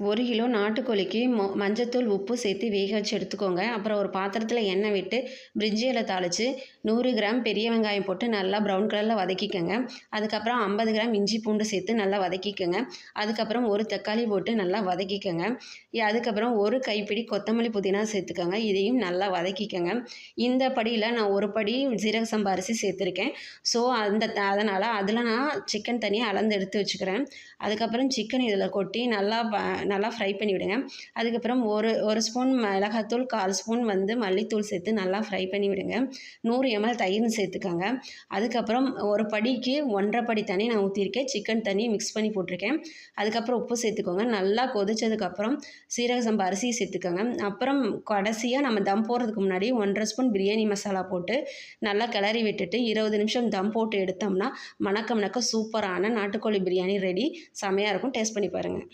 1 kilo நாட்டுக்கோழிக்கு மஞ்சத்தூள், உப்பு சேர்த்து வேக வச்சு எடுத்துக்கோங்க. அப்புறம் ஒரு பாத்திரத்தில் எண்ணெய் விட்டு பிரிஞ்சி இலை தாளித்து 100 கிராம் பெரிய வெங்காயம் போட்டு நல்லா ப்ரௌன் கலரில் வதக்கிக்கோங்க. அதுக்கப்புறம் 50 கிராம் இஞ்சி பூண்டு சேர்த்து நல்லா வதக்கிக்கோங்க. அதுக்கப்புறம் ஒரு தக்காளி போட்டு நல்லா வதக்கிக்கோங்க. அதுக்கப்புறம் ஒரு கைப்பிடி கொத்தமல்லி புதினா சேர்த்துக்கோங்க. இதையும் நல்லா வதக்கிக்கோங்க. இந்த படியில் நான் ஒரு படி சீரக சம்பா அரிசி சேர்த்துருக்கேன். ஸோ அதனால் அதில் நான் சிக்கன் தனியாக அளந்து எடுத்து வச்சுக்கிறேன். அதுக்கப்புறம் சிக்கன் இதில் கொட்டி நல்லா ஃப்ரை பண்ணி விடுங்க. அதுக்கப்புறம் ஒரு ஸ்பூன் மிளகாத்தூள், 1/4 ஸ்பூன் மல்லித்தூள் சேர்த்து நல்லா ஃப்ரை பண்ணி விடுங்க. 100 ml தயிர் சேர்த்துக்கோங்க. அதுக்கப்புறம் ஒரு படிக்கு 1.5 படி தண்ணி நான் ஊற்றிருக்கேன். சிக்கன் தண்ணி மிக்ஸ் பண்ணி போட்டிருக்கேன். அதுக்கப்புறம் உப்பு சேர்த்துக்கோங்க. நல்லா கொதிச்சதுக்கப்புறம் சீரக சம்பா அரிசி சேர்த்துக்கோங்க. அப்புறம் கடைசியாக நம்ம தம் போடுறதுக்கு முன்னாடி 1.5 ஸ்பூன் பிரியாணி மசாலா போட்டு நல்லா கிளறி விட்டுட்டு 20 நிமிஷம் தம் போட்டு எடுத்தோம்னா மணக்க சூப்பரான நாட்டுக்கோழி பிரியாணி ரெடி. செமையாக இருக்கும். டேஸ்ட் பண்ணி பாருங்கள்.